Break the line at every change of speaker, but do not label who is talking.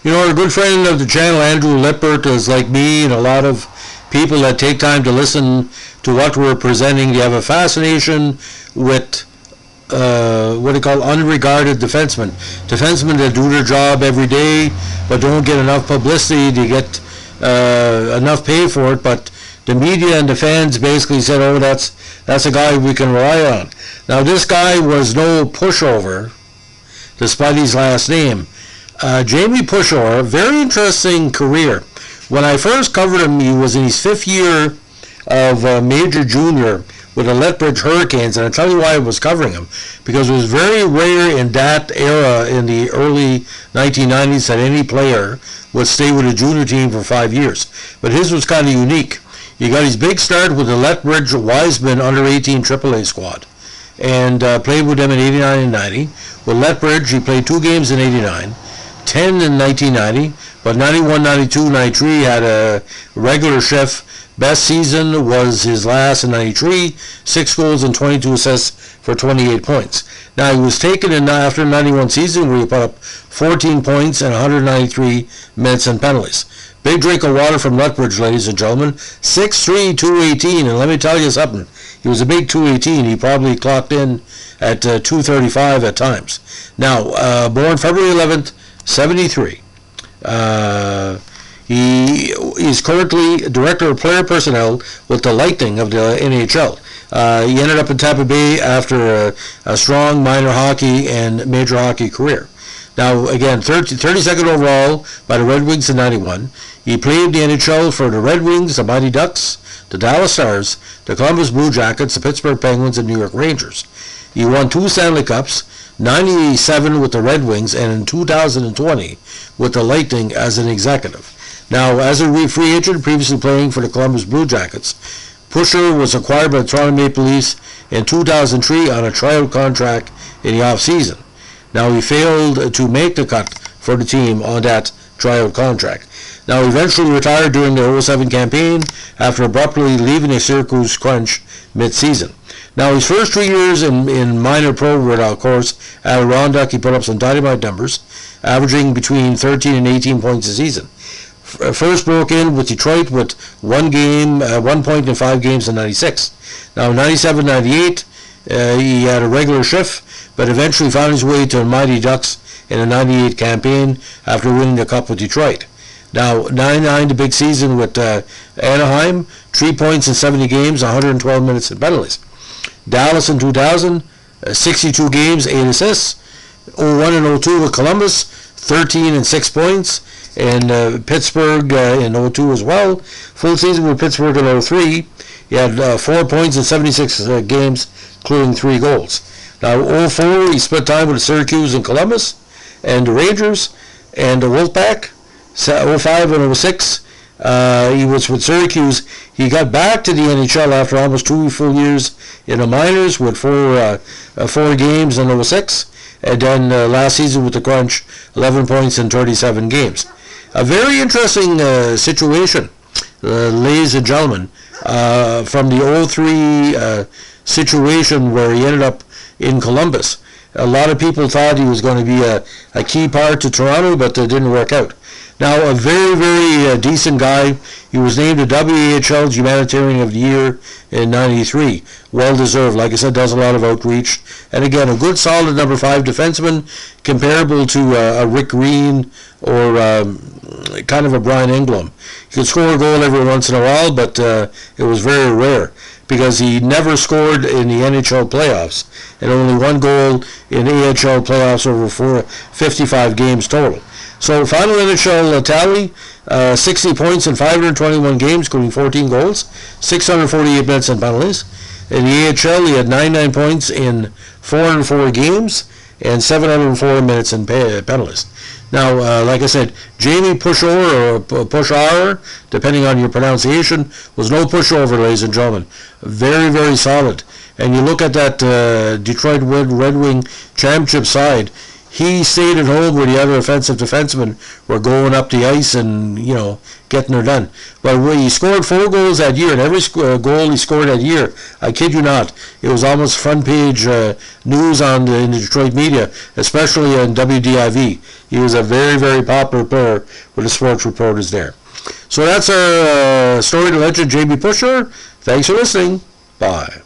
You know, our good friend of the channel, Andrew Lippert, is like me and a lot of people that take time to listen to what we're presenting. They have a fascination with what they call unregarded defensemen. Defensemen that do their job every day but don't get enough publicity. They get enough pay for it, but the media and the fans basically said, oh, that's a guy we can rely on. Now, this guy was no pushover, despite his last name. Jamie Pushor, very interesting career. When I first covered him, he was in his 5th year of Major Junior with the Lethbridge Hurricanes, and I'll tell you why I was covering him. Because it was very rare in that era, in the early 1990s, that any player would stay with a junior team for 5 years. But his was kind of unique. He got his big start with the Lethbridge Wiseman under-18 AAA squad, and played with them in 89 and 90. With Lethbridge, he played 2 games in 89, 10 in 1990, but 91, 92, 93 had a regular shift. Best season was his last in 93, 6 goals and 22 assists for 28 points. Now, he was taken in after the 91 season, where he put up 14 points and 193 minutes and penalties. Big drink of water from Lethbridge, ladies and gentlemen. 6'3", 218, and let me tell you something. He was a big 218. He probably clocked in at 235 at times. Now, born February 11th, 73. He is currently Director of Player Personnel with the Lightning of the NHL. He ended up in Tampa Bay after a strong minor hockey and major hockey career. Now, again, 32nd overall by the Red Wings in 91. He played the NHL for the Red Wings, the Mighty Ducks, the Dallas Stars, the Columbus Blue Jackets, the Pittsburgh Penguins, and New York Rangers. He won 2 Stanley Cups, 97 with the Red Wings, and in 2020 with the Lightning as an executive. Now, as a free agent, previously playing for the Columbus Blue Jackets, Pushor was acquired by the Toronto Maple Leafs in 2003 on a tryout contract in the off-season. Now, he failed to make the cut for the team on that tryout contract. Now, he eventually retired during the 07 campaign after abruptly leaving the Syracuse Crunch mid-season. Now, his first 3 years in minor pro were, of course, at Adirondack. He put up some dynamite numbers, averaging between 13 and 18 points a season. First broke in with Detroit with 1 point in 5 games in 96. Now, 97-98, he had a regular shift, but eventually found his way to the Mighty Ducks in a 98 campaign after winning the Cup with Detroit. Now, 99, the big season with Anaheim, 3 points in 70 games, 112 minutes and penalties. Dallas in 2000, 62 games, 8 assists. 01 and 02 with Columbus, 13 and 6 points. And Pittsburgh in 02 as well. Full season with Pittsburgh in 03. He had 4 points in 76 games, including 3 goals. Now, 04, he split time with Syracuse and Columbus, and the Rangers, and the Wolfpack. 05 and 06, he was with Syracuse. He got back to the NHL after almost 2 full years in the minors with 4 games in 06. And then last season with the Crunch, 11 points in 37 games. A very interesting situation, ladies and gentlemen, from the 03 situation where he ended up in Columbus. A lot of people thought he was going to be a key part to Toronto, but it didn't work out. Now, a very, very decent guy. He was named the WHL's Humanitarian of the Year in 93. Well-deserved. Like I said, does a lot of outreach. And again, a good, solid number 5 defenseman, comparable to a Rick Green or kind of a Brian Engblom. He could score a goal every once in a while, but it was very rare, because he never scored in the NHL playoffs, and only 1 goal in AHL playoffs over 55 games total. So, final NHL tally, 60 points in 521 games, including 14 goals, 648 minutes and penalties. In the AHL, he had 99 points in 404 games and 704 minutes and penalties. Now, like I said, Jamie Pushor, or Pushor, depending on your pronunciation, was no pushover, ladies and gentlemen. Very, very solid. And you look at that Detroit Red Wing championship side, he stayed at home where the other offensive defensemen were going up the ice and, getting her done. But when he scored 4 goals that year, and every goal he scored that year, I kid you not, it was almost front page news in the Detroit media, especially on WDIV. He was a very, very popular player with the sports reporters there. So that's our story to legend, Jamie Pushor. Thanks for listening. Bye.